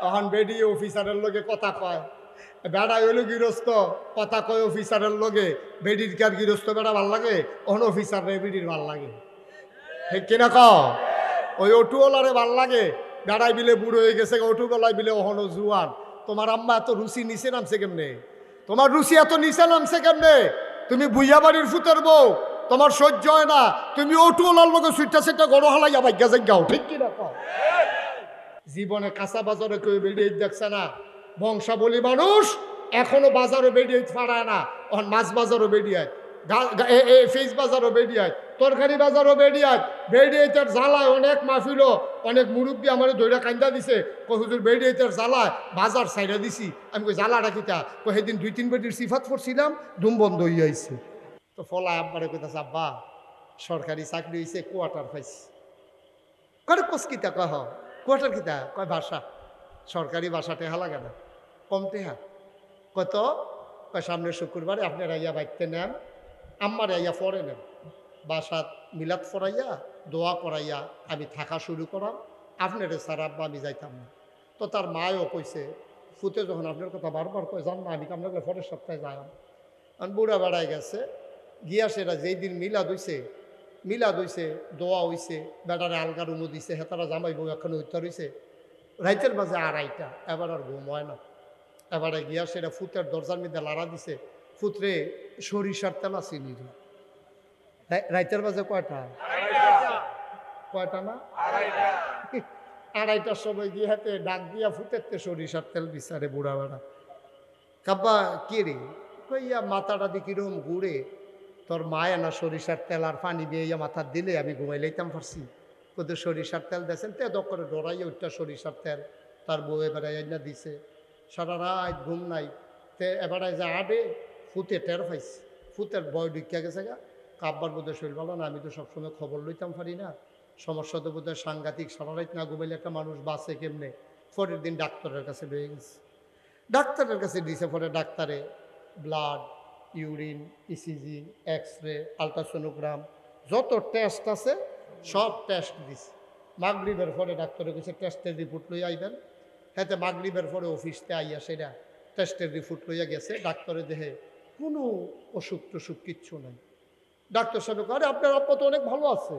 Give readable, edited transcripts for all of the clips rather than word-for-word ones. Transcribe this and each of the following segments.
এখন বেডি অফিসারের লগে কথা কয়, বেড়া হইল গৃহস্থ কথা কয় অফিসারের লগে, বেডির কার গৃহস্থ বেড়া ভাল লাগে, অহন অফিসার রে বেডির ভাল লাগে, ঠিক কিনা ক? ওই অটুওয়ালারে ভাল লাগে, বেড়াই বিলে বুড়ো হয়ে গেছে, অটুগলায় বিলে অহনো জুয়ান। তোমার আম্মা এত রুচি নিচে নামছে কেমনে? তোমার রুচি এত নিচে নামছে কেমনে? তুমি বুইয়া বাড়ির ফুতের বউ, তোমার সহ্য হয় না, তুমি অটুওয়ালার লগে সুইটা সেটা গড় হালাইয়া ভাগ্যা যাও, ঠিক কিনা ক? জীবনে কাঁচা বাজারে কেউ বেরিয়ে দেখছে না, বংশাবলী মানুষ এখনো বাজারও বেরিয়ে ফাড়ায় না, এখন মাছ বাজারও বেরিয়ে ফিস বাজারও বেরিয়ে, তরকারি বাজারও বেরিয়ে তার জ্বালায় অনেক মাহফিল, অনেক মুরব্বী আমার দইরা কান্দা দিছে, হুজুর বেরিয়ে তার জ্বালায় বাজার সাইডা দিছি। আমি কই জ্বালা রাখিতা, সেদিন 2-3 বেটির সিফাত করছিলাম, দুম বন্ধ হয়ে আইছে। তো ফলায় আব্বারে কইতাছে, আব্বা সরকারি চাকরি হয়েছে, কোয়ার্টার পাইছি। কয় কসকিতা কহ কোয়ার্টার কিতা? কয় বাসা, সরকারি বাসা টেহা লাগে না, কম টেহা। কত? কয় সামনের শুক্রবারে আপনার আইয়া বাইতে নেন, আম্মার আইয়া পরে নেন, বাসাত মিলাদ ফরাইয়া দোয়া করাইয়া আমি থাকা শুরু করাম, আপনার স্যার আব্বা আমি যাইতাম না। তো তার মায়ও কইছে, ফুতে যখন আপনার কথা বারবার কয় যান না, আমি আপনার পরের সপ্তাহে যাইলাম। কারণ বুড়া বেড়ায় গেছে, গিয়া সেটা যেই দিন মিলাদ হইছে দোয়া হইছে, বেটারে আলগা রুমো দিছে, হেতারা জামাই বউ এখন উত্তর হইছে, রাইতের বাজে 2:30, এবার আর ঘুম হয় না। এবারে গিয়া সেটা ফুতের দরজার মধ্যে লাড়া দিছে, ফুতরে সরিষার তেল আসিনি, রাইতের বাজে কয়টা না 2:30টার সময় গিয়ে হাতে ডাক দিয়া ফুতেরতে সরিষার তেল বিচারে বুড়া বেড়া। কাব্বা কে রে? কইয়া মাথাটা দি কিরম ঘুরে, তোর মায়া না সরিষার তেল আর পানি দিয়ে মাথা দিলে আমি ঘুমাই লাইতাম পারছি। কিন্তু সরিষার তেল দিয়েছেন তে দক করে ডরাইয়া উঠটা সরিষার তেল তার বউ এবারে না দিছে, সারা রাত ঘুম নাই। তে এবারে যা আডে ফুতে টের পাইছে, ফুতের বয় ঢুকিয়া গেছে গা। কাব্বার বোধ শরীর ভালো না, আমি তো সবসময় খবর লইতাম পারি না, সমস্যা তো বোধহয় সাংঘাতিক, সারা রাত না ঘুমাইলে একটা মানুষ বাঁচে কেমনে। পরের দিন ডাক্তারের কাছে লয়ে গেছে, ডাক্তারের কাছে দিছে, পরে ডাক্তারে blood, urine, ECG, x-ray, ultrasonogram যত টেস্ট আছে সব টেস্ট দিছে। মাগরিবের পরে ডাক্তারে কইছে টেস্টের রিপোর্ট লই আইবেন। হ্যাঁ, মাগরিবের পরে অফিসতে আইয়া সেটা টেস্টের রিপোর্ট লইয়া গেছে। ডাক্তারে দেহে কোনো অসুখ টসুখ কিচ্ছু নাই। ডাক্তার সাহেব কয়, আরে আপনার আব্বা তো অনেক ভালো আছে,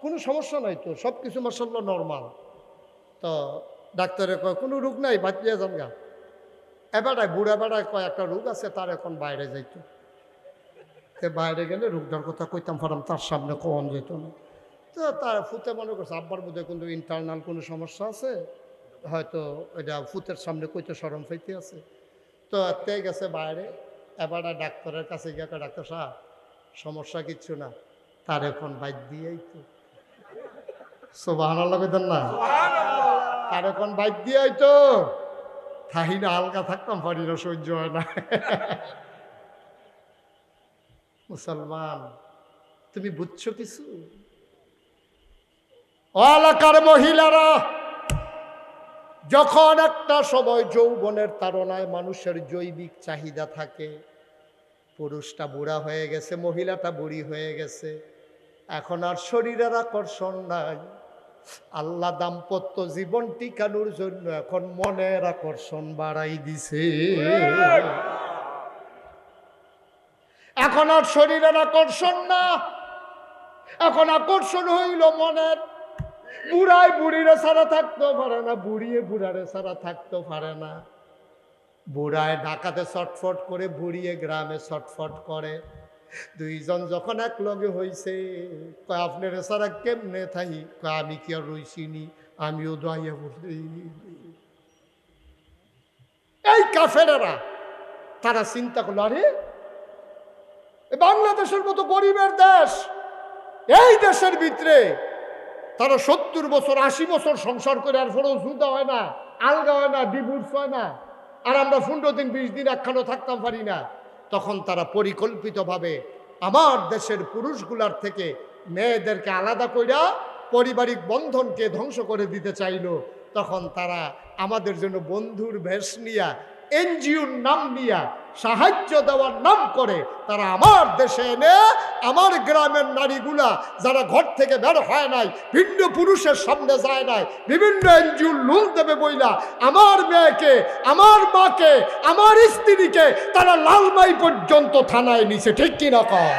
কোনো সমস্যা নাই তো, সব কিছু মাশাআল্লাহ নর্মাল। তো ডাক্তারে কয় কোনো রোগ নাই, বাদ দিয়ে যান গা। এবারে বুড়া বেড়ায় কয় একটা রোগ আছে, তার এখন বাইরে যাইতো, বাইরে গেলে রোগটার কথা কইতাম পারাম, তার সামনে কখন যেত না। তো তার ফুতে মনে করছে আব্বার মধ্যে কিন্তু ইন্টারনাল কোনো সমস্যা আছে, হয়তো এটা ফুতের সামনে কইতে শরম পাইতে আছে। তো তে গেছে বাইরে, এবারে ডাক্তারের কাছে গিয়ে ডাক্তার সাহেব সমস্যা কিচ্ছু না, তার এখন বাইর দিয়েই তো। সুবহানাল্লাহ কইতেন না? তার এখন বাইর দিয়েই তো, থাহি না হালকা থাকতাম পারি না, সহ্য হয় না। মুসলমান তুমি বুঝছো কিছু? এলাকার মহিলারা যখন একটা সময় যৌবনের তাড়নায় মানুষের জৈবিক চাহিদা থাকে, পুরুষটা বুড়া হয়ে গেছে, মহিলাটা বুড়ি হয়ে গেছে, এখন আর শরীরের আকর্ষণ নাই। আল্লাহ দাম্পত্য জীবন টিকানোর জন্য এখন মনের আকর্ষণ বাড়াই দিছে। এখন আর শরীরের আকর্ষণ না, এখন আকর্ষণ হইল মনের। বুড়ায় বুড়িরে ছাড়া থাকতেও পারে না, বুড়িয়ে বুড়ারে ছাড়া থাকতেও পারে না। বুড়ায় ঢাকাতে ছটফট করে, বুড়িয়ে গ্রামে ছটফট করে। দুইজন যখন এক লগে হইছে, কয় আপনার ছাড়া কেমনে থাকি? কয় আমি কি আর রইছিনি, আমিও দোয়াইয়া বলি। এই কাফেরেরা তারা চিন্তা করলো, আরে বাংলাদেশের মতো গরিবের দেশ, এই দেশের ভিতরে তারা 70 বছর 80 বছর সংসার করে আর ফোরও জুদা হয় না, আলগা হয় না, ডিভোর্স হয় না, আর আমরা 15 দিন 20 দিন একখানো থাকতাম পারি না। তখন তারা পরিকল্পিতভাবে আমার দেশের পুরুষগুলার থেকে মেয়েদেরকে আলাদা কইরা পারিবারিক বন্ধনকে ধ্বংস করে দিতে চাইল। তখন তারা আমাদের জন্য বন্ধুর বেশ নিয়া এনজিওর নাম নিয়া সাহায্য দেওয়ার নাম করে তারা আমার দেশে এনে আমার গ্রামের নারীগুলা যারা ঘর থেকে বের হয় নাই, ভিন্ন পুরুষের সামনে যায় নাই, বিভিন্ন এনজিওর লোন দেবে বইলা আমার মেয়েকে, আমার মাকে, আমার স্ত্রীকে তারা লালমাই পর্যন্ত থানায় নিছে। ঠিক কিনা কয়?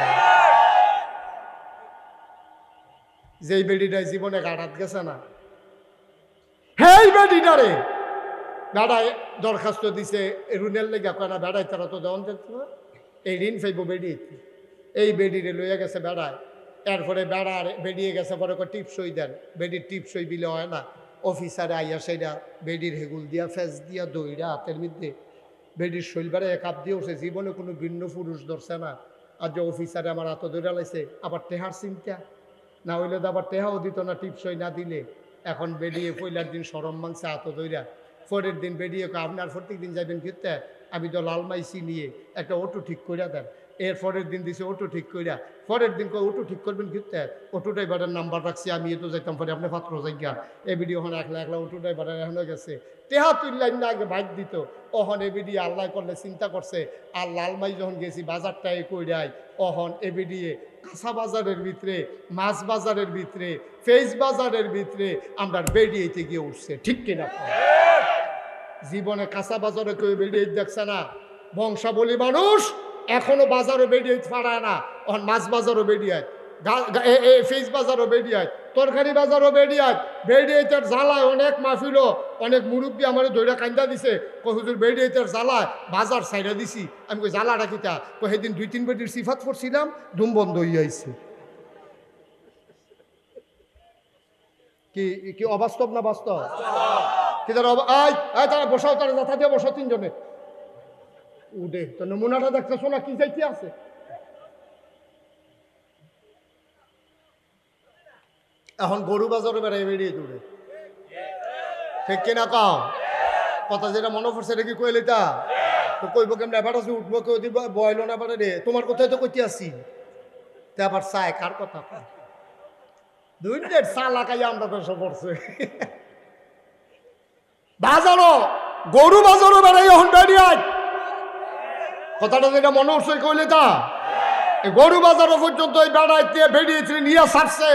যেই বেডিটাই জীবনে গাড়াত গেছে না, হেই বেডিটারে বেড়ায় দরখাস্ত দিছে ঋণের লেগে কয়না বেড়াই তারা তো দেওয়ান দেখতো না, এই ঋণ ফাইব বেডিয়েছে, এই বেডিরে লইয়া গেছে বেড়ায়, এরপরে বেড়ার বেরিয়ে গেছে পরে টিপসই দেন, বেডির টিপসই বিলে হয় না, অফিসারে আইয়া সেইটা বেডির হেগুল দিয়া ফেস দিয়া দইরা হাতের মধ্যে বেডির শৈলবারে এক আপ দিয়ে উঠছে, জীবনে কোনো ভিন্ন পুরুষ ধরছে না। আর যে অফিসারে আমার হাত দইরা লাইছে, আবার টেহার চিন্তা না হইলে তো আবার টেহাও দিত না টিপসই না দিলে। এখন বেরিয়ে পয়লার দিন সরম মাংসে হাত দইরা, পরের দিন বেরিয়ে আপনার প্রত্যেক দিন যাবেন ঘুরতে, আমি তো লালমাইসি নিয়ে একটা অটো ঠিক কইরা দেন। এর পরের দিন দিছে অটো ঠিক কইরা, পরের দিন অটো ঠিক করবেন ঘুরতে, অটো ড্রাইভারের নাম্বার রাখছি আমি, তো যাইতাম পরে আপনি পাত্র যাইগা এ ভিডিও ওখানে একলা একলা অটো ড্রাইভারের এখনো গেছে টেহা তুললাইন না, আগে বাইক দিত অহন এ ভিডিও আল্লাহ করলে চিন্তা করছে। আর লালমাই যখন গেছি বাজারটাই কইরাই অহন এ ভিডিও কাঁচা বাজারের ভিতরে, মাছ বাজারের ভিতরে, ফেস বাজারের ভিতরে আমরা বেরিয়েতে গিয়ে উঠছে। ঠিক কিনা? জীবনে কাঁচা বাজারে কেউ বেরিয়ে দেখছে না। বংশাবলী মানুষ এখনো বাজারও বেরিয়ে পারায় না, ওখান মাছ বাজারও বেরিয়ে, ফেস বাজারও বেরিয়ে, তরকারি বাজারও বেরিয়ে, বেরিয়েতের জ্বালায় অনেক মাহফিলও অনেক মুরব্বী আমার দইরা কান্দা দিছে, হুজুর বেরিয়েতের জ্বালায় বাজার সাইডা দিছি। আমি কই জ্বালা রাখিতা, সেদিন 2-3 বেটির সিফাত করছিলাম, ধুম বন্ধ হয়ে আইছে। কি কি অবাস্তব না বাস্তব? কি তারা বসাও, তারা যাতা দিয়ে বসাও, 3 জনে উঠে তো নমুনাটা দেখতেছো না কি যাইতে আছে। এখন গরু বাজারে বেড়াই বেরিয়ে দূরে, ঠিক কিনা কাও? কথা যেটা মনে পড়ছে এটা কি কইলে তা তো কইব কেমন, এবার আছে উঠবো কেউ দিব বয়ল না পারে রে, তোমার কথাই তো কইতে আসি। তে আবার চায় কার কথা? 2 মিনিট চা লাগাই আমরা তো সব পড়ছে বাজারও, গরু বাজারও বেড়াই এখন বেরিয়ে। কথাটা যেটা মনে হচ্ছে কইলে তা গরু বাজারও পর্যন্ত ওই বেড়াইতে বেরিয়েছে নিয়ে ছাড়ছে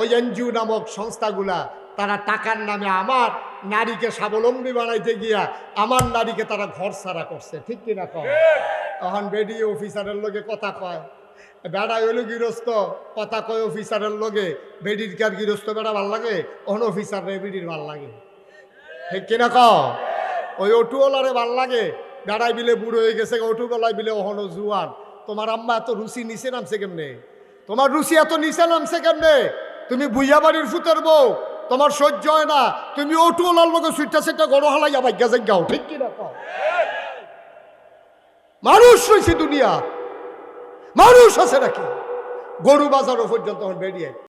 ওই এনজিও নামক সংস্থাগুলা। তারা টাকার নামে আমার নারীকে স্বাবলম্বী বানাইতে গিয়া আমার নারীকে তারা ঘর ছাড়া করছে। ঠিক কিনা কয়? এখন বেরিয়ে অফিসারের লগে কথা কয়, বেড়া হইল গৃহস্থ, কথা কয় অফিসারের লগে, বেডির কার গৃহস্থ বেড়া ভাল লাগে, অন অফিসার রে বেডির ভাল লাগে। ঠিক কিনা কয়? ওই অটুওয়ালারে ভাল লাগে, বেড়াই বিলে বুড়ো হয়ে গেছে, অটুওয়ালাই বিলে অহনো জুয়ান। তোমার আম্মা এত রুচি নিচে নামছে কেমনে? তোমার রুচি এত নিচে নামছে কেমনে? তুমি বুইয়া বাড়ির ফুতের বউ, তোমার সহ্য হয় না, তুমি অটুওয়ালার লগে সুইটা সেটা গড় হালাইয়া ভাগ্যা যাও। ঠিক কিনা কয়? মানুষ রয়েছে দুনিয়া, মানুষ আছে নাকি? গরু বাজারও পর্যন্ত বেরিয়ে